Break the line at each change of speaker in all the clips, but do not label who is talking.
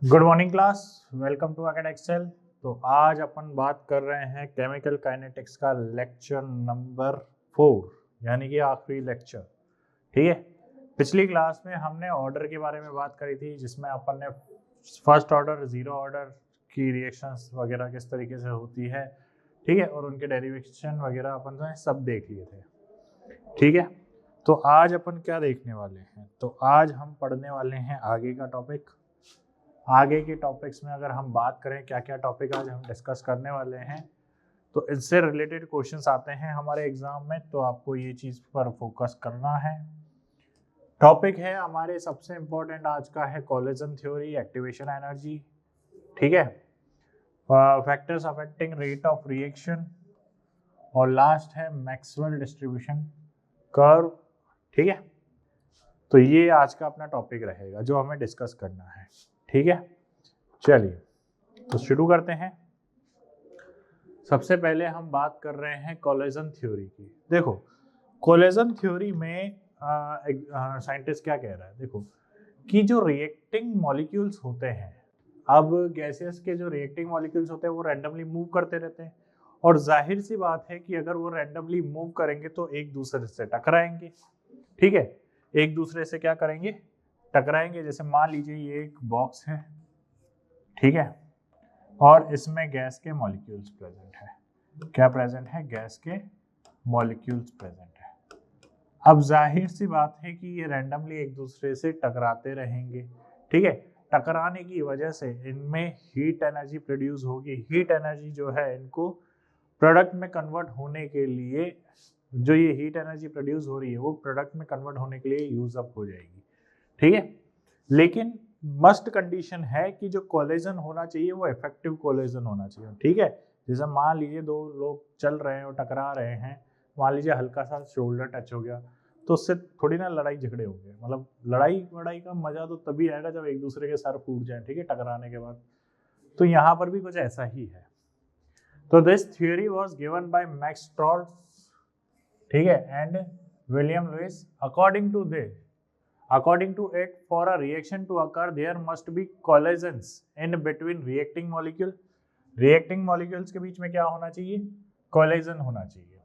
Good morning class. Welcome to Acad Excel. तो आज अपन बात कर रहे हैं केमिकल काइनेटिक्स का लेक्चर नंबर 4 यानी कि आखिरी लेक्चर। ठीक है, पिछली क्लास में हमने ऑर्डर के बारे में बात करी थी जिसमें अपन ने फर्स्ट ऑर्डर जीरो ऑर्डर की रिएक्शंस वगैरह किस तरीके से होती है, ठीक है, और उनके डेरिवेशन वगैरह अपन ने सब देख लिए थे। ठीक है, तो आज अपन क्या देखने वाले हैं, तो आज हम पढ़ने वाले हैं आगे का टॉपिक। आगे के टॉपिक्स में अगर हम बात करें क्या क्या टॉपिक आज हम डिस्कस करने वाले हैं, तो इससे रिलेटेड क्वेश्चंस आते हैं हमारे एग्जाम में, तो आपको ये चीज़ पर फोकस करना है। टॉपिक है हमारे सबसे इम्पोर्टेंट आज का है कोलिजन थ्योरी, एक्टिवेशन एनर्जी, ठीक है, factors affecting rate of reaction, और लास्ट है मैक्सवेल डिस्ट्रीब्यूशन कर्व। ठीक है, तो ये आज का अपना टॉपिक रहेगा जो हमें डिस्कस करना है। ठीक है, चलिए तो शुरू करते हैं। सबसे पहले हम बात कर रहे हैं कोलिजन थ्योरी की। देखो, कोलिजन थ्योरी में साइंटिस्ट क्या कह रहा है, देखो कि जो रिएक्टिंग मॉलिक्यूल्स होते हैं, अब गैसेस के जो रिएक्टिंग मॉलिक्यूल्स होते हैं वो रैंडमली मूव करते रहते हैं, और जाहिर सी बात है कि अगर वो रैंडमली मूव करेंगे तो एक दूसरे से टकराएंगे। ठीक है, एक दूसरे से क्या करेंगे, टकराएंगे। जैसे मान लीजिए ये एक बॉक्स है, ठीक है, और इसमें गैस के मॉलिक्यूल्स प्रेजेंट है। क्या प्रेजेंट है? गैस के मॉलिक्यूल्स प्रेजेंट है। अब जाहिर सी बात है कि ये रैंडमली एक दूसरे से टकराते रहेंगे। ठीक है, टकराने की वजह से इनमें हीट एनर्जी प्रोड्यूस होगी। हीट एनर्जी जो है इनको प्रोडक्ट में कन्वर्ट होने के लिए, जो ये हीट एनर्जी प्रोड्यूस हो रही है वो प्रोडक्ट में कन्वर्ट होने के लिए यूज अप हो जाएगी। ठीक है, लेकिन मस्ट कंडीशन है कि जो कोलिजन होना चाहिए वो इफेक्टिव कोलिजन होना चाहिए। ठीक है, जैसे मान लीजिए दो लोग चल रहे हैं और टकरा रहे हैं, मान लीजिए हल्का सा शोल्डर टच हो गया, तो उससे थोड़ी ना लड़ाई झगड़े होंगे। मतलब लड़ाई वड़ाई का मजा तो तभी आएगा जब एक दूसरे के सर फूट जाए, ठीक है, टकराने के बाद। तो यहाँ पर भी कुछ ऐसा ही है। तो this theory was given by Max Trautz, ठीक है, and William Lewis. According to it, for a reaction to occur, there must be collisions in between reacting molecule. Reacting molecules के बीच में क्या होना चाहिए? Collision होना चाहिए।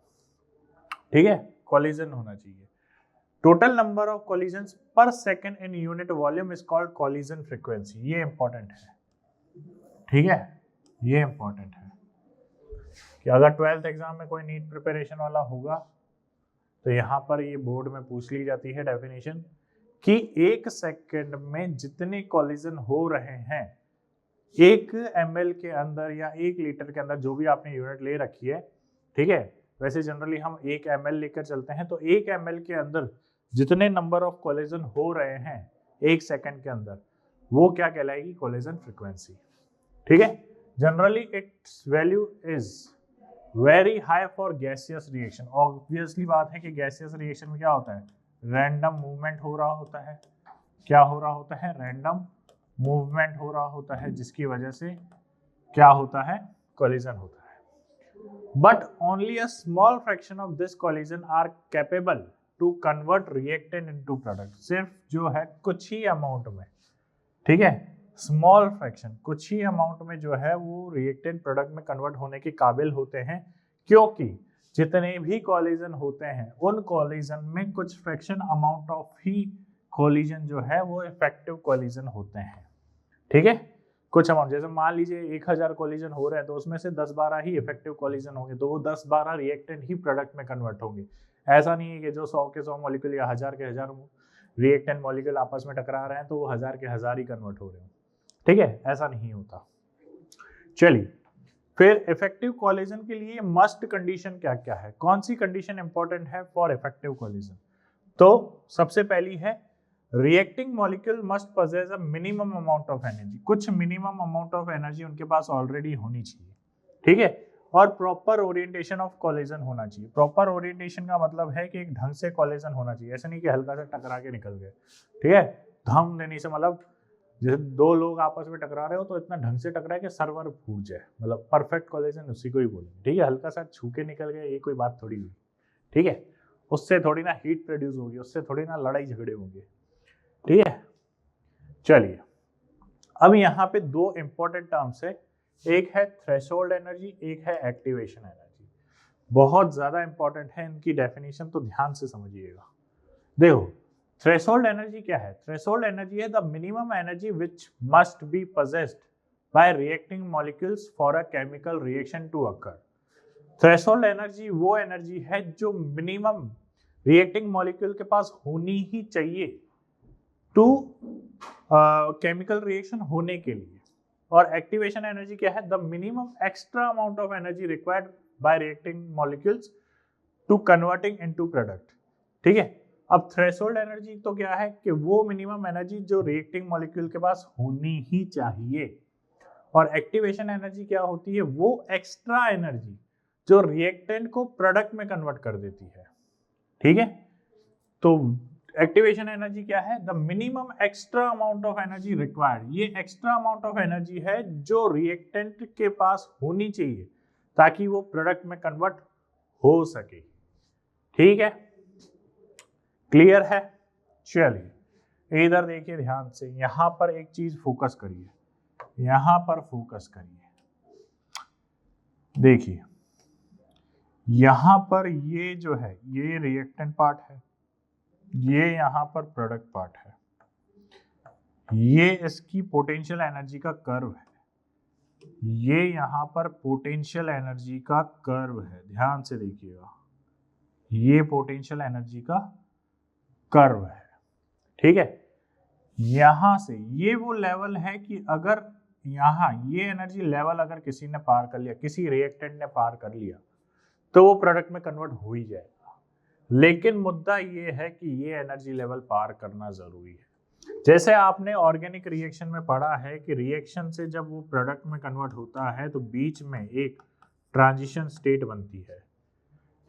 ठीक है, collision होना चाहिए। Total number of collisions per second in unit volume is called collision frequency. ये important है, ठीक है, ये important है कि अगर 12th एग्जाम में कोई नीट प्रिपरेशन वाला होगा तो यहाँ पर ये बोर्ड में पूछ ली जाती है डेफिनेशन कि एक सेकंड में जितने कॉलिजन हो रहे हैं 1 ml के अंदर या 1 लीटर के अंदर, जो भी आपने यूनिट ले रखी है, ठीक है, वैसे जनरली हम 1 ml लेकर चलते हैं, तो 1 ml के अंदर जितने नंबर ऑफ कॉलिजन हो रहे हैं 1 सेकंड के अंदर, वो क्या कहलाएगी? Collision frequency. ठीक है, generally it's value is very high for gaseous reaction. Obviously बात है कि गैसियस रिएक्शन में क्या होता है? रैंडम मूवमेंट हो रहा होता है। क्या हो रहा होता है? रैंडम मूवमेंट हो रहा होता है, जिसकी वजह से क्या होता है? कोलिजन होता है। But only a small fraction of this collision are capable to convert reactant into product. सिर्फ जो है कुछ ही अमाउंट में, ठीक है, स्मॉल फ्रैक्शन, कुछ ही अमाउंट में जो है वो रिएक्टेंट प्रोडक्ट में कन्वर्ट होने के काबिल होते हैं, क्योंकि जितने भी कॉलिजन होते हैं उन कॉलिजन में कुछ fraction amount of he collision जो है वो इफेक्टिव कॉलिजन होते हैं। ठीक है, कुछ अमाउंट, जैसे मान लीजिए 1000 कॉलिजन हो रहे हैं तो उसमें से 10-12 ही इफेक्टिव कॉलिजन होंगे, तो वो 10-12 रिएक्टेंट ही प्रोडक्ट में कन्वर्ट होंगे। ऐसा नहीं है कि जो 100 के 100 मॉलिक्यूल या 1000 के 1000 रिएक्टेंट मॉलिक्यूल आपस में टकरा रहे हैं तो वो 1000 के 1000 ही कन्वर्ट हो रहे हैं। ठीक है, ऐसा नहीं होता। चलिए, फिर इफेक्टिव कोलिजन के लिए मस्ट कंडीशन क्या क्या है? कौन सी कंडीशन इंपॉर्टेंट है फॉर इफेक्टिव कोलिजन? तो सबसे पहली है reacting molecule must possess a minimum amount of energy. कुछ मिनिमम अमाउंट ऑफ एनर्जी उनके पास ऑलरेडी होनी चाहिए। ठीक है, और प्रॉपर ओरिएंटेशन ऑफ कोलिजन होना चाहिए। प्रॉपर ओरिएंटेशन का मतलब है कि एक ढंग से कोलिजन होना चाहिए, ऐसा नहीं कि हल्का सा टकरा के निकल गए। ठीक है, धम देने से मतलब जैसे दो लोग आपस में टकरा रहे हो तो इतना ढंग से टकराए कि सर्वर फूट जाए, मतलब परफेक्ट कोलिजन उसी को ही बोलेंगे। ठीक है, हल्का सा छू के निकल गए, ये कोई बात थोड़ी हुई। ठीक है, उससे थोड़ी ना हीट प्रोड्यूस होगी, उससे थोड़ी ना लड़ाई झगड़े होंगे। ठीक है, चलिए अब यहाँ पे दो इंपॉर्टेंट टर्म्स है, एक है थ्रेशोल्ड एनर्जी, एक है एक्टिवेशन एनर्जी। बहुत ज्यादा इंपॉर्टेंट है, इनकी डेफिनेशन तो ध्यान से समझिएगा। देखो थ्रेशोल्ड एनर्जी क्या है? थ्रेशोल्ड एनर्जी है the minimum energy which must be possessed by reacting molecules for a chemical reaction to occur. Threshold energy वो एनर्जी है जो मिनिमम रिएक्टिंग मॉलिक्यूल के पास होनी ही चाहिए टू केमिकल रिएक्शन होने के लिए। और एक्टिवेशन एनर्जी क्या है? The minimum extra amount of energy required by reacting molecules to converting into product. ठीक है, अब थ्रेशोल्ड एनर्जी तो क्या है कि वो मिनिमम एनर्जी जो रिएक्टिंग मॉलिक्यूल के पास होनी ही चाहिए। और एक्टिवेशन एनर्जी क्या होती है? वो एक्स्ट्रा एनर्जी जो रिएक्टेंट को प्रोडक्ट में कन्वर्ट कर देती है। ठीक है, तो एक्टिवेशन एनर्जी क्या है? The minimum extra amount of energy required. ये एक्स्ट्रा अमाउंट ऑफ एनर्जी है जो रिएक्टेंट के पास होनी चाहिए ताकि वो प्रोडक्ट में कन्वर्ट हो सके। ठीक है, क्लियर है? चलिए इधर देखिए ध्यान से, यहां पर एक चीज फोकस करिए, यहां पर फोकस करिए। देखिए यहां पर ये जो है ये रिएक्टेंट पार्ट है, ये यहां पर प्रोडक्ट पार्ट है, ये इसकी पोटेंशियल एनर्जी का कर्व है, ये यहां पर पोटेंशियल एनर्जी का कर्व है। ध्यान से देखिएगा, ये पोटेंशियल एनर्जी का कर्व है। ठीक है, यहां से ये वो लेवल है कि अगर यहां ये एनर्जी लेवल अगर किसी ने पार कर लिया, किसी रिएक्टेंट ने पार कर लिया, तो वो प्रोडक्ट में कन्वर्ट हो ही जाएगा। लेकिन मुद्दा ये है कि ये एनर्जी लेवल पार करना जरूरी है। जैसे आपने ऑर्गेनिक रिएक्शन में पढ़ा है कि रिएक्शन से जब वो प्रोडक्ट में कन्वर्ट होता है तो बीच में एक ट्रांजिशन स्टेट बनती है।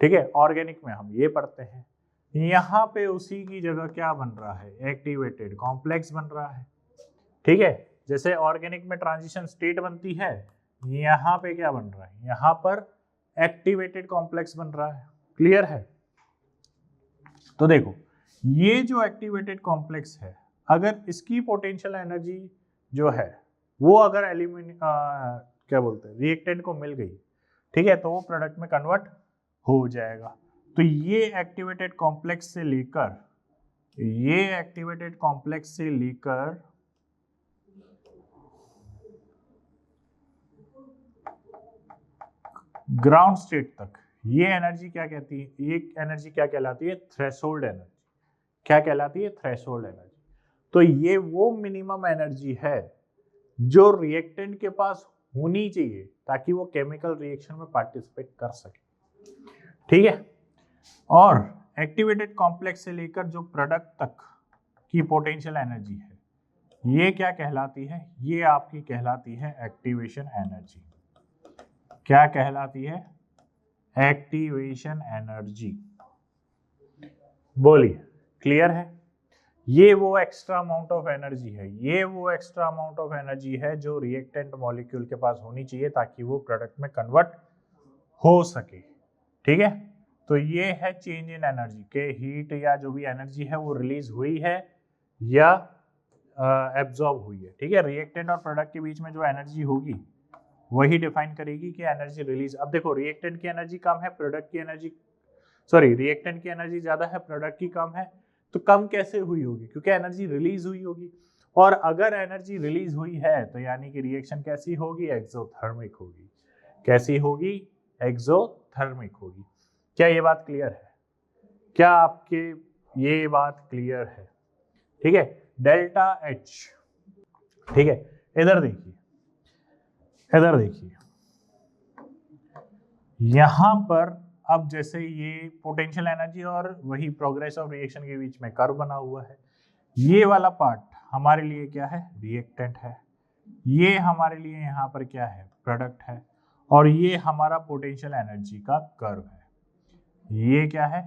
ठीक है, ऑर्गेनिक में हम ये पढ़ते हैं। यहाँ पे उसी की जगह क्या बन रहा है? एक्टिवेटेड कॉम्प्लेक्स बन रहा है। ठीक है, जैसे ऑर्गेनिक में ट्रांजिशन स्टेट बनती है, यहाँ पे क्या बन रहा है? यहाँ पर एक्टिवेटेड कॉम्प्लेक्स बन रहा है। क्लियर है? तो देखो ये जो एक्टिवेटेड कॉम्प्लेक्स है, अगर इसकी पोटेंशियल एनर्जी जो है वो अगर क्या बोलते हैं रिएक्टेंट को मिल गई, ठीक है, तो वो प्रोडक्ट में कन्वर्ट हो जाएगा। तो ये एक्टिवेटेड कॉम्प्लेक्स से लेकर ग्राउंड स्टेट तक ये एनर्जी क्या कहती है? ये एनर्जी क्या कहलाती है? Threshold energy. क्या कहलाती है? Threshold energy. तो ये वो मिनिमम एनर्जी है जो रिएक्टेंट के पास होनी चाहिए ताकि वो केमिकल रिएक्शन में पार्टिसिपेट कर सके। ठीक है, और एक्टिवेटेड कॉम्प्लेक्स से लेकर जो प्रोडक्ट तक की पोटेंशियल एनर्जी है, ये क्या कहलाती है? ये आपकी कहलाती है एक्टिवेशन एनर्जी। क्या कहलाती है? Activation energy. बोलिए, क्लियर है? ये वो एक्स्ट्रा अमाउंट ऑफ एनर्जी है, ये वो एक्स्ट्रा अमाउंट ऑफ एनर्जी है जो रिएक्टेंट मॉलिक्यूल के पास होनी चाहिए ताकि वो प्रोडक्ट में कन्वर्ट हो सके। ठीक है, तो ये है चेंज इन एनर्जी के हीट या जो भी एनर्जी है वो रिलीज हुई है या एब्जॉर्ब हुई है। ठीक है, रिएक्टेंट और प्रोडक्ट के बीच में जो एनर्जी होगी वही डिफाइन करेगी कि एनर्जी रिलीज। अब देखो रिएक्टेंट की एनर्जी कम है, प्रोडक्ट की एनर्जी रिएक्टेंट की एनर्जी ज्यादा है, प्रोडक्ट की कम है, तो कम कैसे हुई होगी? क्योंकि एनर्जी रिलीज हुई होगी। और अगर एनर्जी रिलीज हुई है तो यानी कि रिएक्शन कैसी होगी? एक्सोथर्मिक होगी। कैसी होगी? एक्सोथर्मिक होगी। क्या ये बात क्लियर है? क्या आपके ये बात क्लियर है? ठीक है, डेल्टा एच। ठीक है, इधर देखिए, इधर देखिए, यहां पर अब जैसे ये पोटेंशियल एनर्जी और वही प्रोग्रेस ऑफ रिएक्शन के बीच में कर्व बना हुआ है। ये वाला पार्ट हमारे लिए क्या है? रिएक्टेंट है। ये हमारे लिए यहाँ पर क्या है? प्रोडक्ट है। और ये हमारा पोटेंशियल एनर्जी का कर्व है। ये क्या है?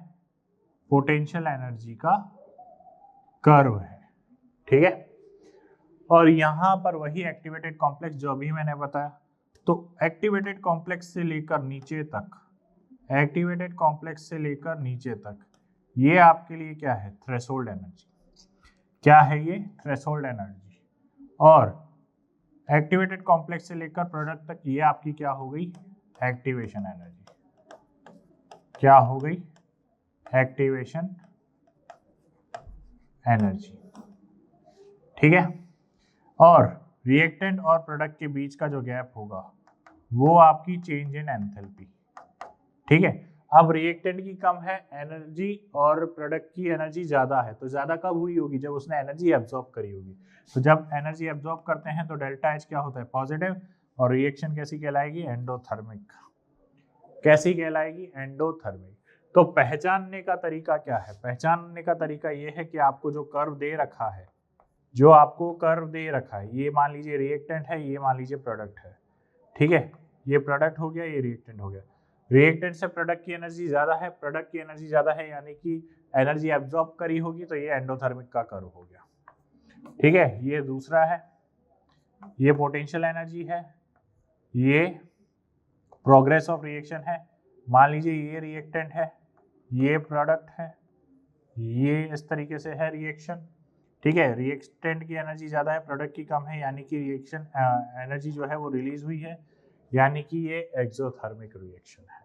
पोटेंशियल एनर्जी का कर्व है। ठीक है, और यहाँ पर वही एक्टिवेटेड कॉम्प्लेक्स जो अभी मैंने बताया। तो एक्टिवेटेड कॉम्प्लेक्स से लेकर नीचे तक, एक्टिवेटेड कॉम्प्लेक्स से लेकर नीचे तक ये आपके लिए क्या है? Threshold energy. क्या है ये? Threshold energy. और एक्टिवेटेड कॉम्प्लेक्स से लेकर प्रोडक्ट तक ये आपकी क्या हो गई, एक्टिवेशन एनर्जी। क्या हो गई, एक्टिवेशन एनर्जी। ठीक है, और रिएक्टेंट और प्रोडक्ट के बीच का जो गैप होगा वो आपकी चेंज इन एंथैल्पी। ठीक है, अब रिएक्टेंट की कम है एनर्जी और प्रोडक्ट की एनर्जी ज्यादा है, तो ज्यादा कब हुई होगी, जब उसने एनर्जी एब्जॉर्ब करी होगी। तो जब एनर्जी एब्जॉर्ब करते हैं तो डेल्टा एच क्या होता है, पॉजिटिव, और रिएक्शन कैसी कहलाएगी, एंडोथर्मिक। कैसी कहलाएगी, एंडोथर्मिक। तो पहचानने का तरीका क्या है, पहचानने का तरीका ये है कि आपको जो कर्व दे रखा है, जो आपको कर्व दे रखा है, ये मान लीजिए रिएक्टेंट है, ये मान लीजिए प्रोडक्ट है। ठीक है, ये प्रोडक्ट हो गया, ये रिएक्टेंट हो गया। रिएक्टेंट से प्रोडक्ट की एनर्जी ज्यादा है, प्रोडक्ट की एनर्जी ज्यादा है, यानी कि एनर्जी एब्जॉर्ब करी होगी, तो ये एंडोथर्मिक का कर्व हो गया। ठीक है, ये दूसरा है, ये पोटेंशियल एनर्जी है, ये प्रोग्रेस ऑफ रिएक्शन है। मान लीजिए ये रिएक्टेंट है, ये प्रोडक्ट है, ये इस तरीके से है रिएक्शन। ठीक है, रिएक्टेंट की एनर्जी ज्यादा है, प्रोडक्ट की कम है, यानी कि रिएक्शन एनर्जी जो है वो रिलीज हुई है, यानी कि ये एक्सोथर्मिक रिएक्शन है।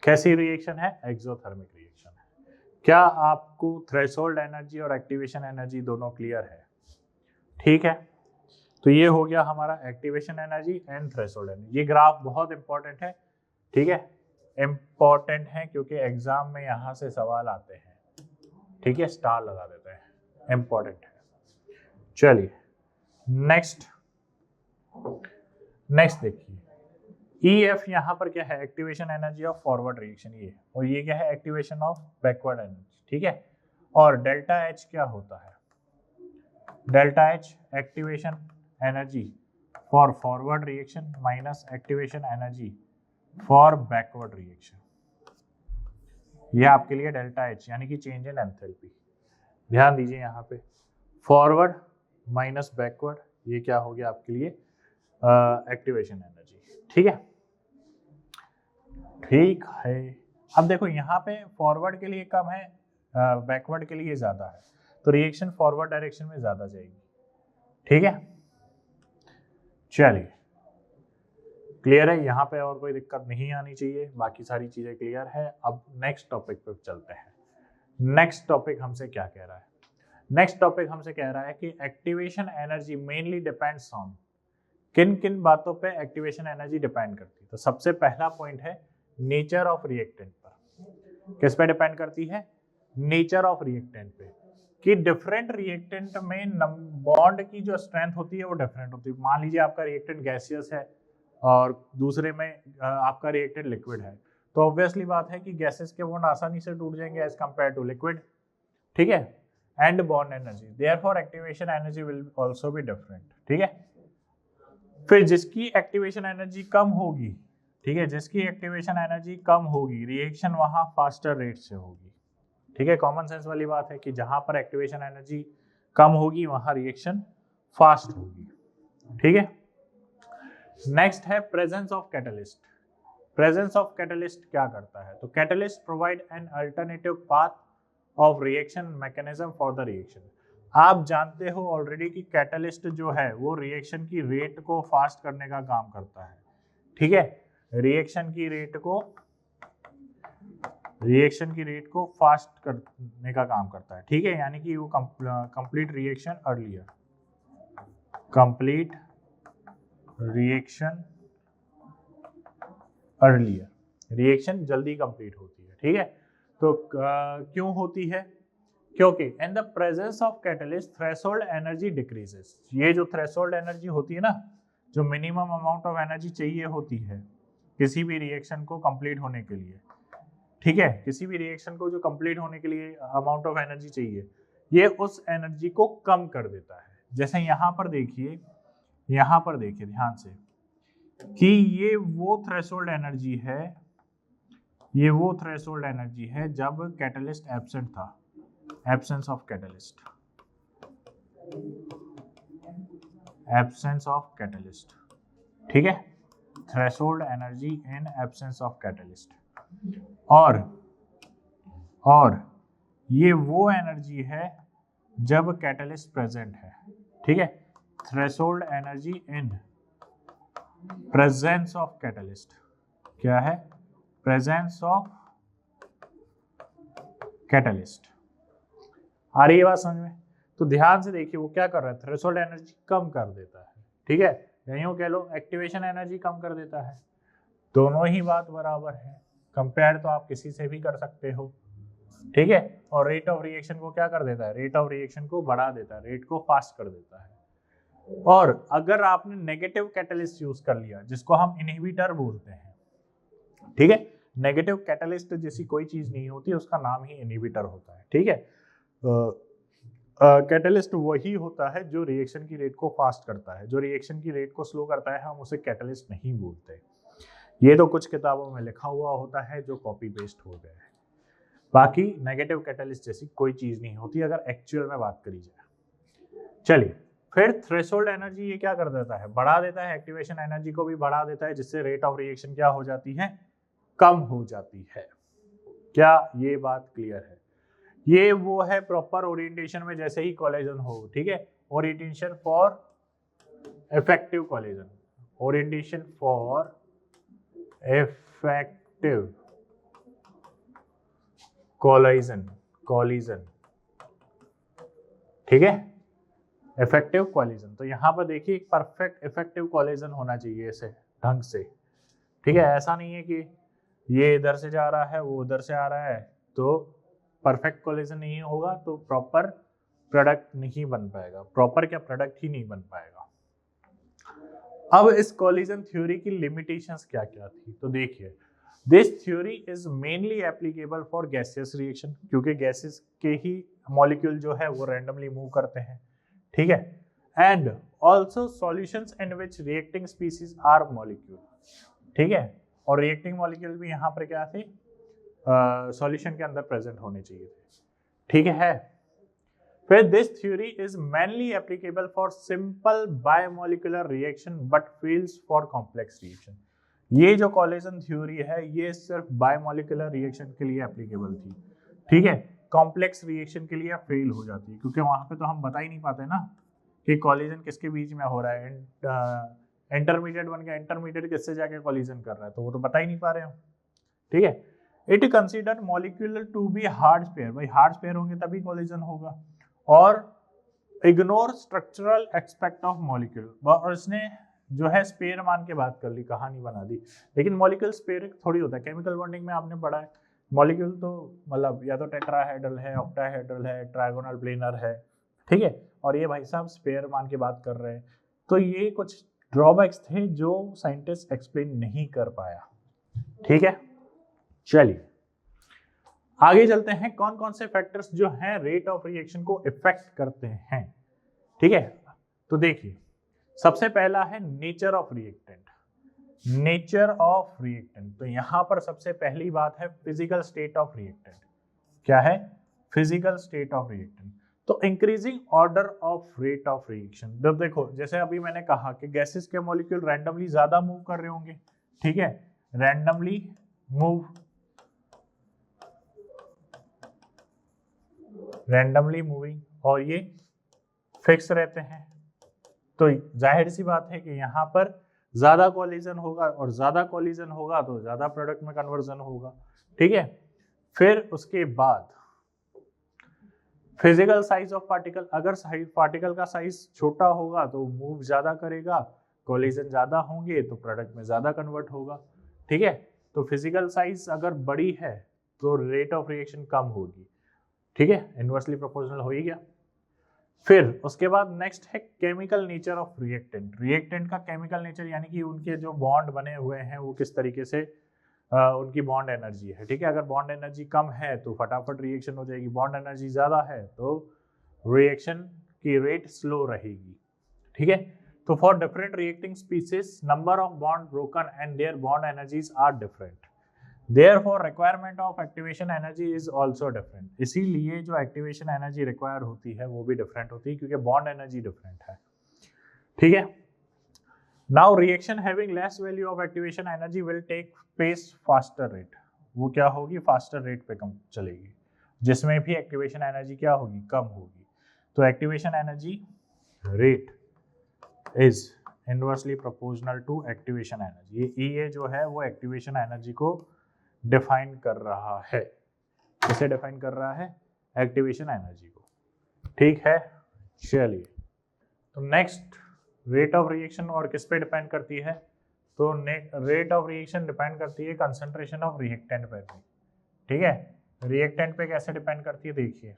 कैसी रिएक्शन है, एक्सोथर्मिक रिएक्शन है। क्या आपको थ्रेशोल्ड एनर्जी और एक्टिवेशन एनर्जी दोनों क्लियर है? ठीक है, तो ये हो गया हमारा activation energy and threshold energy. ये ग्राफ बहुत इंपॉर्टेंट है। ठीक है, इंपॉर्टेंट है क्योंकि एग्जाम में यहाँ से सवाल आते हैं। ठीक है, स्टार लगा देते हैं, इंपॉर्टेंट है। चलिए नेक्स्ट देखिए, EF यहाँ पर क्या है, activation energy of forward reaction, ये, और ये क्या है, एक्टिवेशन ऑफ बैकवर्ड एनर्जी। ठीक है, और डेल्टा H क्या होता है, delta H activation energy for forward reaction minus activation energy for backward reaction. ये आपके लिए डेल्टा H यानी कि चेंज इन एंथैल्पी। ध्यान दीजिए यहाँ पे, फॉरवर्ड माइनस बैकवर्ड, ये क्या हो गया आपके लिए, एक्टिवेशन एनर्जी। ठीक है, ठीक है। अब देखो यहाँ पे फॉरवर्ड के लिए कम है, बैकवर्ड के लिए ज्यादा है, तो रिएक्शन फॉरवर्ड डायरेक्शन में ज्यादा जाएगी। ठीक है, चलिए क्लियर है, यहाँ पे और कोई दिक्कत नहीं आनी चाहिए, बाकी सारी चीजें क्लियर है। अब नेक्स्ट टॉपिक पे चलते हैं। नेक्स्ट टॉपिक हमसे क्या कह रहा है, नेक्स्ट टॉपिक हमसे कह रहा है कि activation energy mainly depends on, किन किन बातों पे एक्टिवेशन एनर्जी डिपेंड करती है। तो सबसे पहला पॉइंट है नेचर ऑफ रिएक्टेंट पर। किस पे डिपेंड करती है, नेचर ऑफ रिएक्टेंट पे, कि डिफरेंट रिएक्टेंट में बॉन्ड की जो स्ट्रेंथ होती है वो डिफरेंट होती है। मान लीजिए आपका रिएक्टेंट गैसियस है और दूसरे में आपका रिएक्टेंट लिक्विड है, तो ऑब्वियसली बात है कि गैसेस के बॉन्ड आसानी से टूट जाएंगे एज कंपेयर टू लिक्विड। ठीक है, and bond energy, therefore activation energy will also be different. ठीक है, फिर जिसकी एक्टिवेशन एनर्जी कम होगी, ठीक है, जिसकी एक्टिवेशन एनर्जी कम होगी, रिएक्शन वहां फास्टर रेट से होगी। ठीक है, कॉमन सेंस वाली बात है कि जहां पर एक्टिवेशन एनर्जी कम होगी वहां रिएक्शन फास्ट होगी। ठीक है, नेक्स्ट है presence of catalyst. Presence of catalyst क्या करता है, तो catalyst provide an alternative path of reaction mechanism for the reaction. आप जानते हो ऑलरेडी कि कैटलिस्ट जो है वो रिएक्शन की रेट को फास्ट करने का काम करता है। ठीक है, रिएक्शन की रेट को फास्ट करने का काम करता है। ठीक है, यानी कि वो complete reaction earlier, complete reaction earlier, reaction जल्दी कंप्लीट होती है। ठीक है, तो क्यों होती है, क्योंकि इन the presence of catalyst threshold energy decreases. ये जो थ्रेशोल्ड एनर्जी होती है ना, जो मिनिमम अमाउंट ऑफ एनर्जी चाहिए होती है किसी भी रिएक्शन को कंप्लीट होने के लिए, ठीक है, किसी भी रिएक्शन को जो कंप्लीट होने के लिए अमाउंट ऑफ एनर्जी चाहिए, ये उस एनर्जी को कम कर देता है। जैसे यहाँ पर देखिए ध्यान से कि ये वो थ्रेशोल्ड एनर्जी है, जब कैटलिस्ट एब्सेंट था, एब्सेंस ऑफ कैटलिस्ट, ठीक है, threshold energy in absence of catalyst. और ये वो एनर्जी है जब कैटलिस्ट प्रेजेंट है। ठीक है, threshold energy in presence of catalyst. क्या है? Presence of catalyst. आ रही है बात समझ में? तो ध्यान से देखिए वो क्या कर रहा है, थ्रेशोल्ड एनर्जी कम कर देता है, ठीक है, यहीं कह लो एक्टिवेशन एनर्जी कम कर देता है। दोनों ही बात बराबर है, कंपेयर तो आप किसी से भी कर सकते हो, ठीक है। और रेट ऑफ रिएक्शन को क्या कर देता है, रेट ऑफ रिएक्शन को बढ़ा देता है, रेट को फास्ट कर देता है। और अगर आपने नेगेटिव कैटलिस्ट यूज कर लिया जिसको हम इनहिबिटर बोलते हैं, ठीक है, नेगेटिव कैटलिस्ट जैसी कोई चीज नहीं होती, उसका नाम ही इनहिबिटर होता है, ठीक है। कैटलिस्ट वही होता है जो रिएक्शन की रेट को फास्ट करता है, जो रिएक्शन की रेट को स्लो करता है हम उसे कैटलिस्ट नहीं बोलते। ये तो कुछ किताबों में लिखा हुआ होता है जो कॉपी पेस्ट हो गया है, बाकी नेगेटिव कैटलिस्ट जैसी कोई चीज नहीं होती अगर एक्चुअल में बात करी जाए। चलिए फिर थ्रेशोल्ड एनर्जी ये क्या कर देता है, बढ़ा देता है, एक्टिवेशन एनर्जी को भी बढ़ा देता है, जिससे रेट ऑफ रिएक्शन क्या हो जाती है, कम हो जाती है। क्या ये बात क्लियर है? ये वो है प्रॉपर ओरिएंटेशन में जैसे ही कोलिजन हो, ठीक है, orientation for effective collision, orientation for effective collision, ठीक है, इफेक्टिव कोलिजन। तो यहाँ पर देखिए परफेक्ट इफेक्टिव कोलिजन होना चाहिए ऐसे ढंग से, ठीक है। ऐसा नहीं है कि ये इधर से जा रहा है वो उधर से आ रहा है, तो परफेक्ट कोलिजन नहीं होगा तो प्रॉपर प्रोडक्ट नहीं बन पाएगा, प्रॉपर क्या प्रोडक्ट ही नहीं बन पाएगा। अब इस कोलिजन थ्योरी की लिमिटेशंस क्या क्या थी, तो देखिए this theory is mainly applicable for gaseous reaction, क्योंकि गैसेस के ही मॉलिक्यूल जो है वो रैंडमली मूव करते हैं, ठीक है, and also solutions in which reacting species are molecule, ठीक है, और रिएक्टिंग मॉलिक्यूल भी यहाँ पर क्या थे, सॉल्यूशन के अंदर प्रेजेंट होने चाहिए थे, ठीक है। फिर this theory is mainly applicable for simple biomolecular reaction but fails for complex reaction. ये जो कोलिजन थ्योरी है ये सिर्फ बायोमोलिकुलर रिएक्शन के लिए एप्लीकेबल थी, ठीक है, कॉम्प्लेक्स रिएक्शन के लिए फेल हो जाती है, क्योंकि वहां पे तो हम बता ही नहीं पाते ना कि कोलिजन किसके बीच में हो रहा है, इंटरमीडिएट बन गया, इंटरमीडिएट किससे जाके कोलिजन कर रहा है, तो वो तो बता ही नहीं पा रहे हम, ठीक है। It consider molecule to be hard sphere, भाई हार्ड स्पेयर होंगे तभी कोलिजन होगा, और ignore structural aspect of molecule, और इसने जो है स्पेयर मान के बात कर ली, कहानी बना दी, लेकिन मॉलिक्यूल स्पेयर थोड़ी होता है। केमिकल बॉन्डिंग में आपने पढ़ा है मॉलिक्यूल तो मतलब या तो टेट्राहेड्रल है, ऑक्टाहेड्रल है, ट्राइगोनल प्लेनर है, ठीक है, और ये भाई साहब स्पेयर मान के बात कर रहे हैं। तो ये कुछ ड्रॉबैक्स थे जो साइंटिस्ट एक्सप्लेन नहीं कर पाया, ठीक है। चलिए आगे चलते हैं, कौन कौन से फैक्टर्स जो हैं रेट ऑफ रिएक्शन को इफेक्ट करते हैं, ठीक है। तो देखिए सबसे पहला है nature of reactant, nature of reactant. तो यहां पर सबसे पहली बात है फिजिकल स्टेट ऑफ रिएक्टेंट। क्या है? Physical state of reactant. तो increasing order of rate of reaction, जब देखो जैसे अभी मैंने कहा कि गैसेस के मॉलिक्यूल रैंडमली ज्यादा मूव कर रहे होंगे, ठीक है, रैंडमली मूव, रैंडमली मूविंग, और ये फिक्स रहते हैं, तो जाहिर सी बात है कि यहाँ पर ज्यादा कोलिजन होगा, और ज्यादा कोलिजन होगा तो ज्यादा प्रोडक्ट में कन्वर्जन होगा, ठीक है। फिर उसके बाद फिजिकल साइज ऑफ पार्टिकल, अगर पार्टिकल का साइज छोटा होगा तो मूव ज्यादा करेगा, कोलिजन ज्यादा होंगे तो प्रोडक्ट में ज्यादा कन्वर्ट होगा, ठीक है। तो फिजिकल साइज अगर बड़ी है तो रेट ऑफ रिएक्शन कम होगी, ठीक है, इनवर्सली प्रोपोर्शनल हो ही गया। फिर उसके बाद नेक्स्ट है chemical nature of reactant. Reactant का केमिकल नेचर यानी कि उनके जो बॉन्ड बने हुए हैं वो किस तरीके से उनकी बॉन्ड एनर्जी है, ठीक है। अगर बॉन्ड एनर्जी कम है तो फटाफट रिएक्शन हो जाएगी, बॉन्ड एनर्जी ज्यादा है तो रिएक्शन की रेट स्लो रहेगी, ठीक है। तो for different reacting species number of bond broken and their bond energies are different, Therefore, requirement of activation energy is also different. इसीलिए जो activation energy require होती है वो भी different होती है, क्योंकि bond energy different है, ठीक है। Now reaction having less value of activation energy will take place faster rate. वो क्या होगी? faster rate पे कम चलेगी, जिसमें भी activation energy क्या होगी? कम होगी। तो activation energy rate is inversely proportional to activation energy. ये जो है वो एक्टिवेशन एनर्जी को डिफाइन कर रहा है। किसे डिफाइन कर रहा है? एक्टिवेशन एनर्जी को। ठीक है, चलिए तो नेक्स्ट रेट ऑफ रिएक्शन और किस पे डिपेंड करती है? तो रेट ऑफ रिएक्शन डिपेंड करती है कंसंट्रेशन ऑफ रिएक्टेंट पे भी। ठीक है, रिएक्टेंट पे कैसे डिपेंड करती है? देखिए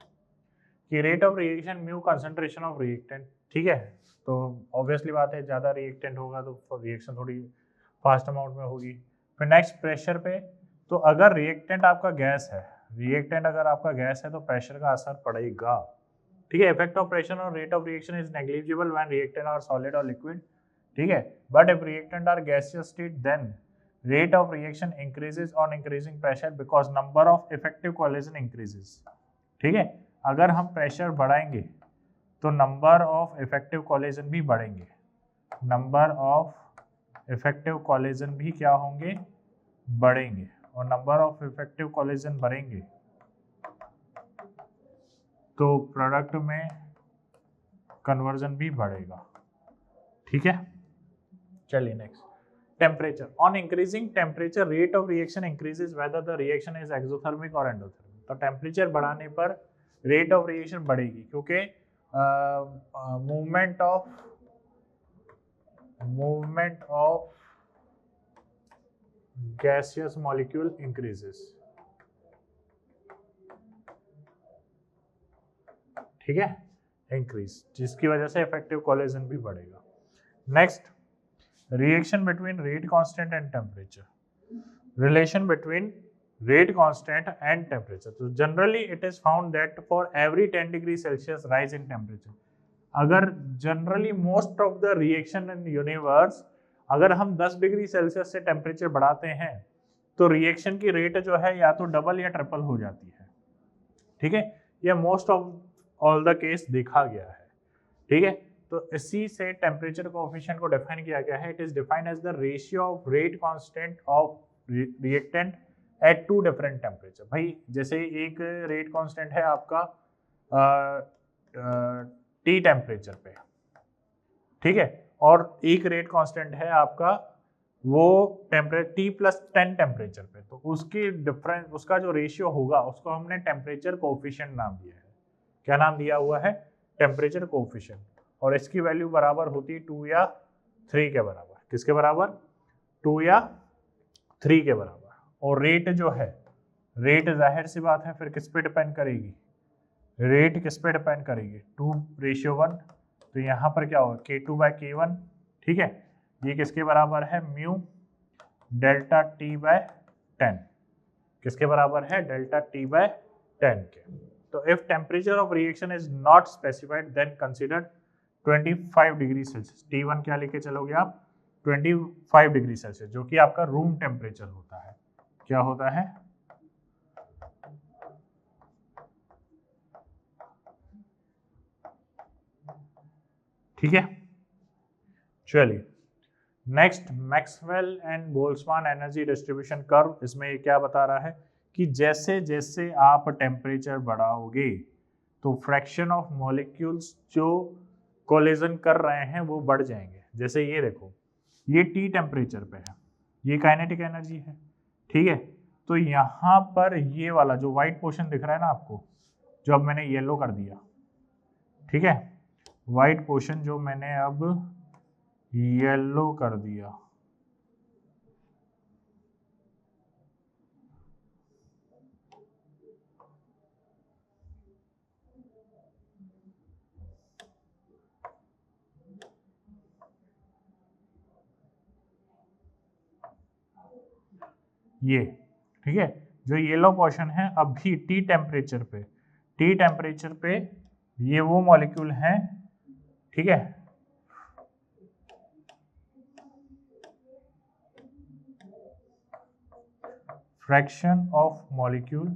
कि rate of reaction mu concentration of reactant. ठीक है, तो ऑब्वियसली बात है ज़्यादा रिएक्टेंट होगा तो रिएक्शन थोड़ी फास्ट अमाउंट में होगी। फिर नेक्स्ट प्रेशर पे, तो अगर रिएक्टेंट आपका गैस है, रिएक्टेंट अगर आपका गैस है तो प्रेशर का असर पड़ेगा। ठीक है, इफेक्ट ऑफ प्रेशर और rate of reaction is negligible when reactant are solid और लिक्विड। ठीक है, but if reactant are gaseous state then rate of reaction increases on increasing pressure because number of effective collision increases। ठीक है, अगर हम pressure बढ़ाएंगे तो number of effective collision भी बढ़ेंगे। नंबर ऑफ इफेक्टिव कॉलिजन भी क्या होंगे? बढ़ेंगे। और नंबर ऑफ इफेक्टिव कॉलिजन बढ़ेंगे तो प्रोडक्ट में कन्वर्जन भी बढ़ेगा। ठीक है, चलिए next temperature। on increasing temperature rate of reaction increases whether the reaction is exothermic or endothermic। तो टेम्परेचर बढ़ाने पर रेट ऑफ रिएक्शन बढ़ेगी क्योंकि movement of gaseous molecule increases. ठीक है, इंक्रीज, जिसकी वजह से इफेक्टिव कोलिजन भी बढ़ेगा। Next, reaction between rate constant and temperature। relation between rate constant and temperature। तो generally it is found that for every 10 degree Celsius rise in temperature, अगर generally most of the reaction in universe, अगर हम 10 degree Celsius से temperature बढ़ाते हैं तो reaction की rate जो है या तो डबल या ट्रिपल हो जाती है। ठीक है, यह most of all the case देखा गया है। ठीक है, तो इसी से टेम्परेचर कोएफिशिएंट को डिफाइन किया गया है। It is defined as the ratio of rate constant of reactant at two different temperature. भाई जैसे एक रेट कांस्टेंट है आपका टी टेम्परेचर पे, ठीक है, और एक रेट कांस्टेंट है आपका वो टेम्परेचर टी प्लस 10 टेम्परेचर पे, तो उसकी डिफरेंस, उसका जो रेशियो होगा उसको हमने टेम्परेचर कोएफिशिएंट नाम दिया है। क्या नाम दिया हुआ है? Temperature coefficient. और इसकी वैल्यू बराबर होती है 2 या 3 के बराबर। किसके बराबर? 2 या 3 के बराबर। और रेट जो है, रेट जाहिर सी बात है फिर किस पे डिपेंड करेगी? रेट किस पे डिपेंड करेगी? 2:1। तो यहाँ पर क्या होगा? K2/K1। ठीक है, ये किसके बराबर है? Mu delta T/10। किसके बराबर है? डेल्टा T/10 के। तो if temperature of reaction is not specified then consider 25 degree Celsius. T1 क्या लेके चलोगे आप? 25 डिग्री सेल्सियस, जो कि आपका रूम टेम्परेचर होता है। क्या होता है? ठीक है, चलिए next, Maxwell and Boltzmann energy distribution curve. इसमें ये क्या बता रहा है कि जैसे जैसे आप टेम्परेचर बढ़ाओगे तो फ्रैक्शन ऑफ मॉलिक्यूल्स जो कोलिजन कर रहे हैं वो बढ़ जाएंगे। जैसे ये देखो, ये टी टेम्परेचर पे है, ये काइनेटिक एनर्जी है। ठीक है, तो यहाँ पर ये वाला जो व्हाइट पोर्शन दिख रहा है ना आपको, जो अब मैंने येलो कर दिया, ठीक है, व्हाइट पोर्शन जो मैंने अब येलो कर दिया, ये ठीक है, जो येलो पोर्शन है अभी टी टेम्परेचर पे ये वो मॉलिक्यूल हैं, ठीक है, fraction of molecule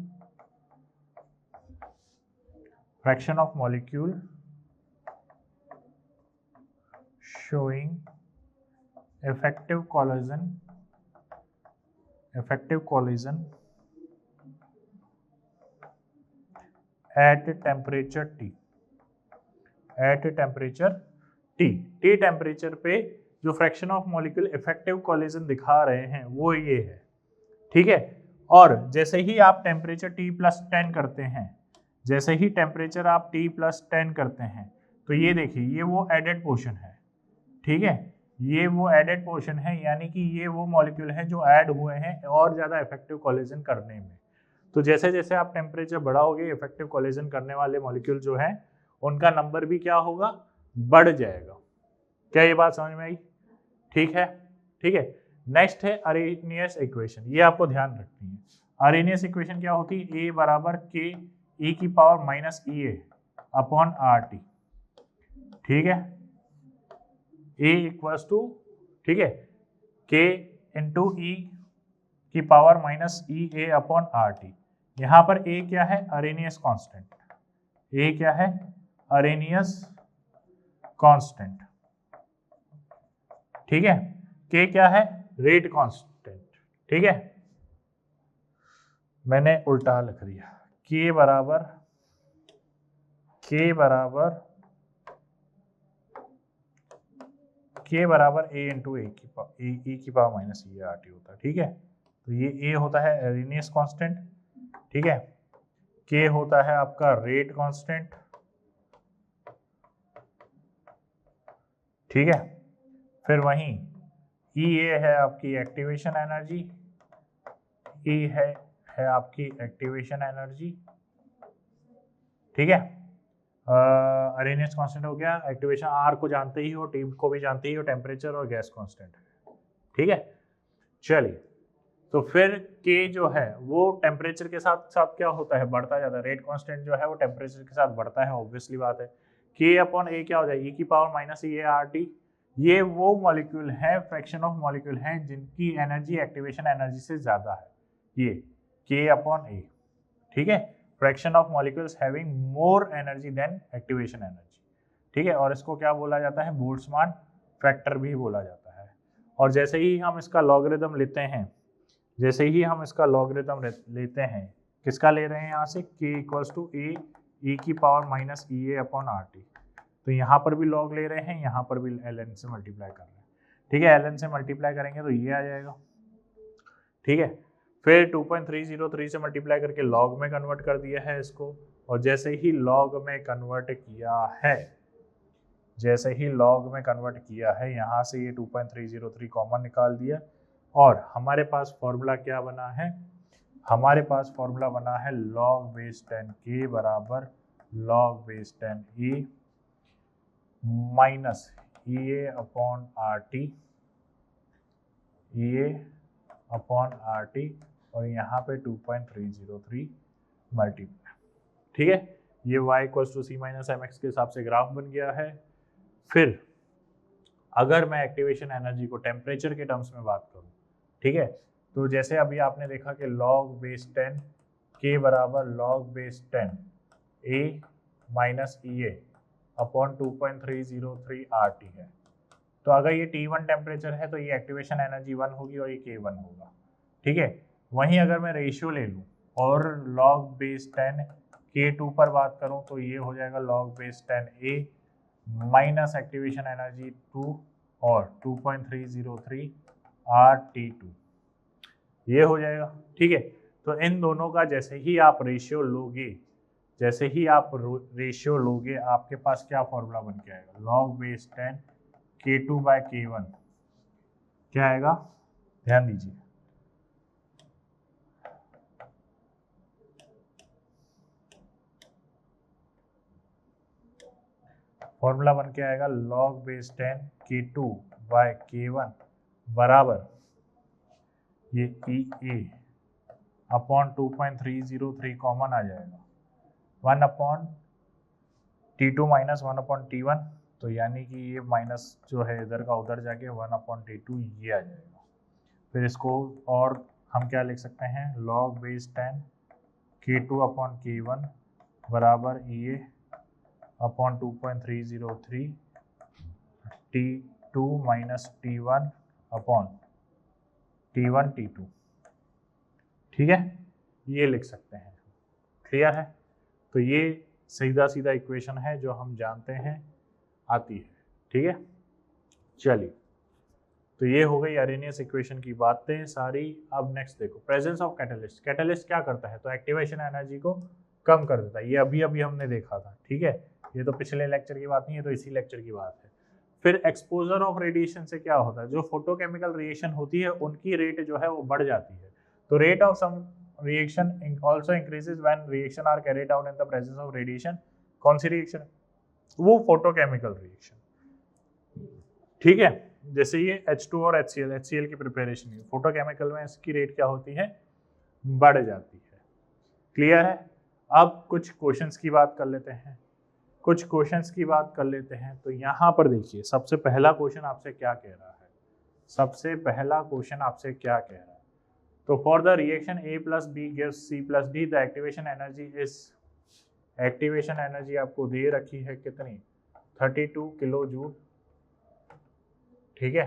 showing effective collision at temperature T, T temperature पे जो fraction of molecule effective collision दिखा रहे हैं वो ये है, ठीक है। और जैसे ही आप टेम्परेचर T+10 करते हैं, जैसे ही टेम्परेचर आप T+10 करते हैं, तो ये देखिए ये वो एडेड पोर्शन है, ठीक है, ये वो एडेड पोर्शन है, यानी कि ये वो मॉलिक्यूल हैं जो ऐड हुए हैं और ज़्यादा इफेक्टिव कोलिजन करने में। तो जैसे जैसे आप टेम्परेचर बढ़ाओगे, इफेक्टिव कोलिजन करने वाले मॉलिक्यूल जो हैं उनका नंबर भी क्या होगा, बढ़ जाएगा। क्या ये बात समझ में आई? ठीक है, ठीक है। नेक्स्ट है अरेनियस इक्वेशन, ये आपको ध्यान रखनी है। अरेनियस इक्वेशन क्या होती है, ए बराबर के ई की power minus E A upon R T, ठीक है। ए इक्वल्स टू, ठीक है, के इंटू ई की power minus E A upon R T. यहां पर ए क्या है, अरेनियस कांस्टेंट, ए क्या है, अरेनियस कांस्टेंट, ठीक है। के क्या है, रेट कांस्टेंट, ठीक है। मैंने उल्टा लिख दिया, के बराबर ए इंटू ए की power minus E R T होता है, ठीक है। तो ये ए होता है अरेनियस कांस्टेंट, ठीक है। के होता है आपका रेट कांस्टेंट, ठीक है। फिर वहीं ई ए है आपकी एक्टिवेशन एनर्जी, ई है आपकी एक्टिवेशन एनर्जी, ठीक है। अरेनियस कांस्टेंट हो गया, एक्टिवेशन आर को जानते ही हो, टी को भी जानते ही हो, टेम्परेचर और गैस कांस्टेंट, ठीक है। चलिए, तो फिर के जो है वो टेम्परेचर के साथ साथ क्या होता है, बढ़ता जाता है। रेट कांस्टेंट जो है वो टेम्परेचर के साथ बढ़ता है, ऑब्वियसली बात है। के अपॉन ए क्या हो जाए, ई की power minus E R T. ये वो मॉलिक्यूल है, फ्रैक्शन ऑफ मॉलिक्यूल हैं जिनकी एनर्जी एक्टिवेशन एनर्जी से ज्यादा है, ये के अपॉन ए, ठीक है। Fraction of molecules having more energy than activation energy, ठीक है। और इसको क्या बोला जाता है, बोल्ट्जमान फैक्टर भी बोला जाता है। और जैसे ही हम इसका लॉगरिथम लेते हैं, जैसे ही हम इसका लॉगरिथम लेते हैं, किसका ले रहे हैं यहाँ से, k इक्वल्स टू ए ई की power minus E A upon R T. तो यहाँ पर भी लॉग ले रहे हैं, यहाँ पर भी ln से मल्टीप्लाई कर रहे हैं, ठीक है। ln से मल्टीप्लाई करेंगे तो ये आ जाएगा, ठीक है। फिर 2.303 से मल्टीप्लाई करके लॉग में कन्वर्ट कर दिया है इसको, और जैसे ही लॉग में कन्वर्ट किया है, जैसे ही लॉग में कन्वर्ट किया है, यहाँ से ये 2.303 कॉमन निकाल दिया, और हमारे पास फॉर्मूला क्या बना है, हमारे पास फॉर्मूला बना है log बेस 10 के बराबर log base 10 A minus E A upon R T, E A upon R T, और यहाँ पे 2.303 मल्टीप्लाई, ठीक है। ये y equals to C minus M X के हिसाब से ग्राफ बन गया है। फिर अगर मैं एक्टिवेशन एनर्जी को टेम्परेचर के टर्म्स में बात करूं, ठीक है, तो जैसे अभी आपने देखा कि log बेस 10 के बराबर log base 10 A minus E A upon 2.303 R T है। तो अगर ये T1 टेम्परेचर है तो ये एक्टिवेशन एनर्जी 1 होगी और ये K1 होगा, ठीक है। वहीं अगर मैं रेशियो ले लूँ और log बेस 10 K2 पर बात करूँ तो ये हो जाएगा log base 10 A minus activation energy 2 और 2.303 RT2, ये हो जाएगा, ठीक है। तो इन दोनों का जैसे ही आप रेशियो लोगे, जैसे ही आप रेशियो लोगे, आपके पास क्या फॉर्मूला बन के आएगा, log base 10 K2 bye K1 क्या आएगा, ध्यान दीजिए। फॉर्मूला बन के आएगा log base 10 K2 bye K1 बराबर ये ई ए अपॉन 2.303 कॉमन आ जाएगा, 1 upon T2 minus 1 upon T1, तो यानी कि ये माइनस जो है इधर का उधर जाके 1 अपॉन T2 ये आ जाएगा। फिर इसको और हम क्या लिख सकते हैं, log base 10 K2 upon K1 बराबर E A upon 2.303 T2 minus T1 upon T1 T2, ठीक है, ये लिख सकते हैं। क्लियर है? तो ये सीधा सीधा इक्वेशन है जो हम जानते हैं आती है, ठीक है, चलिए तो ये हो गई अरेनियस इक्वेशन की बातें सारी। अब नेक्स्ट देखो प्रेजेंस ऑफ कैटलिस्ट। कैटलिस्ट क्या करता है, तो एक्टिवेशन एनर्जी को कम कर देता है, ये अभी अभी हमने देखा था, ठीक है, ये तो पिछले लेक्चर की बात नहीं है, तो इसी लेक्चर की बात है। फिर एक्सपोजर ऑफ रेडिएशन से क्या होता है, जो फोटोकेमिकल रिएक्शन होती है उनकी रेट जो है वो बढ़ जाती है। तो rate of some reaction also increases when reaction are carried out in the presence of radiation. कौन सी रिएक्शन, वो फोटोकेमिकल रिएक्शन, ठीक है। जैसे ये H2 और HCl की प्रिपरेशन है, फोटोकेमिकल में इसकी रेट क्या होती है, बढ़ जाती है। क्लियर है। अब कुछ क्वेश्चंस की बात कर लेते हैं, तो यहाँ पर देखिए सबसे पहला क्वेश्चन आपसे क्या कह रहा है, तो for the reaction A + B gives C + D the activation energy आपको दे रखी है कितनी, 32 किलो जूल, ठीक है।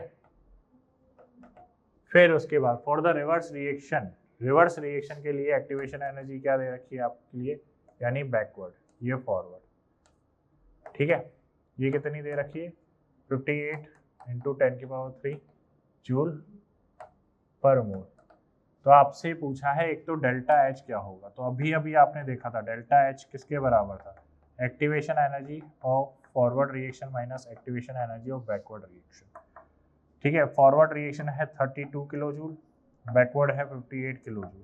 फिर उसके बाद फॉर द रिवर्स रिएक्शन के लिए एक्टिवेशन एनर्जी क्या दे रखी है आपके लिए, यानी बैकवर्ड, ये फॉरवर्ड, ठीक है। ये कितनी दे रखी है, 58 × 10³ जूल पर मोल। तो आपसे पूछा है एक तो डेल्टा H क्या होगा, तो अभी आपने देखा था डेल्टा H किसके बराबर था, activation energy of forward reaction minus activation energy of backward reaction, ठीक है। फॉरवर्ड रिएक्शन है 32 किलो जूल, बैकवर्ड है 58 किलो जूल,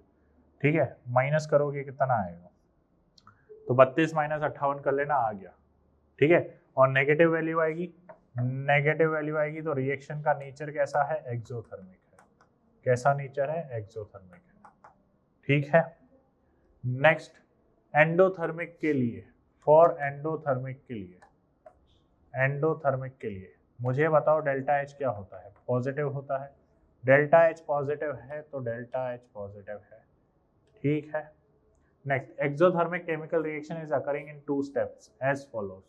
ठीक है। माइनस करोगे कितना आएगा, तो 32 - 58 कर लेना, आ गया, ठीक है। और नेगेटिव वैल्यू आएगी तो रिएक्शन का नेचर कैसा है, एक्सोथर्मिक है। कैसा नेचर है, एक्सोथर्मिक है, ठीक है। नेक्स्ट एंडोथर्मिक के लिए, एंडोथर्मिक के लिए मुझे बताओ डेल्टा H क्या होता है, पॉजिटिव होता है। डेल्टा H पॉजिटिव है तो डेल्टा H पॉजिटिव है, ठीक है। Next exothermic chemical reaction is occurring in 2 steps as follows.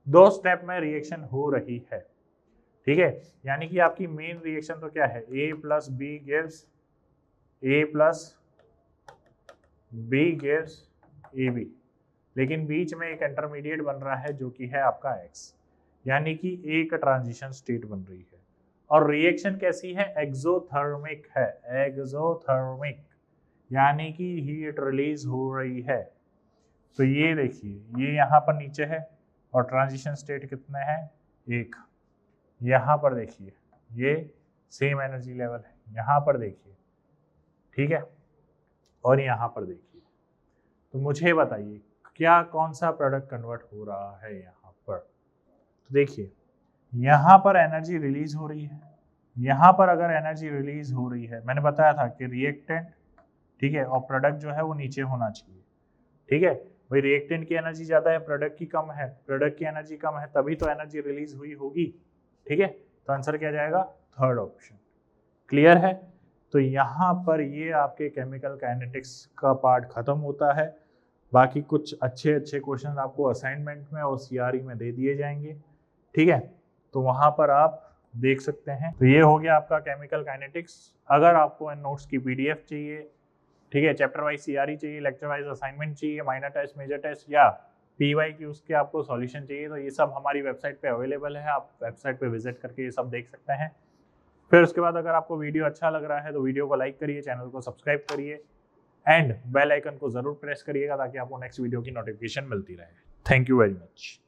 2 step में रिएक्शन हो रही है, ठीक है। यानी कि आपकी मेन रिएक्शन तो क्या है, A + B gives AB, लेकिन बीच में एक इंटरमीडिएट बन रहा है जो कि है आपका X, यानी कि एक ट्रांजिशन स्टेट बन रही है। और रिएक्शन कैसी है, एक्सोथर्मिक है, एक्सोथर्मिक यानी कि हीट रिलीज हो रही है। तो ये देखिए ये यहाँ पर नीचे है और ट्रांजिशन स्टेट कितने हैं, 1। यहाँ पर देखिए ये सेम एनर्जी लेवल है, यहाँ पर देखिए, ठीक है। और यहाँ पर देखिए, तो मुझे बताइए क्या कौन सा प्रोडक्ट कन्वर्ट हो रहा है यहाँ पर। तो देखिए यहाँ पर एनर्जी रिलीज हो रही है, यहाँ पर अगर एनर्जी रिलीज हो रही है, मैंने बताया था कि रिएक्टेंट, ठीक है, और प्रोडक्ट जो है वो नीचे होना चाहिए, ठीक है। भाई रिएक्टेंट की एनर्जी ज्यादा है, प्रोडक्ट की कम है, प्रोडक्ट की एनर्जी कम है, तभी तो एनर्जी रिलीज हुई होगी, ठीक है। तो आंसर क्या जाएगा, 3rd ऑप्शन। क्लियर है। तो यहाँ पर ये आपके केमिकल काइनेटिक्स का पार्ट खत्म होता है। बाकी कुछ अच्छे क्वेश्चन आपको असाइनमेंट में और CRE में दे दिए जाएंगे, ठीक है। तो वहाँ पर आप देख सकते हैं। तो ये हो गया आपका केमिकल काइनेटिक्स। अगर आपको इन नोट्स की PDF चाहिए, ठीक है, चैप्टर वाइज CRE चाहिए, लेक्चर वाइज असाइनमेंट चाहिए, माइनर टेस्ट, मेजर टेस्ट या PY की उसके आपको सॉल्यूशन चाहिए, तो ये सब हमारी वेबसाइट पे अवेलेबल है। आप वेबसाइट पे विजिट करके ये सब देख सकते हैं। फिर उसके बाद अगर आपको वीडियो अच्छा लग रहा है तो वीडियो को लाइक करिए, चैनल को सब्सक्राइब करिए एंड बेल आइकन को जरूर प्रेस करिएगा ताकि आपको नेक्स्ट वीडियो की नोटिफिकेशन मिलती रहे। Thank you very much.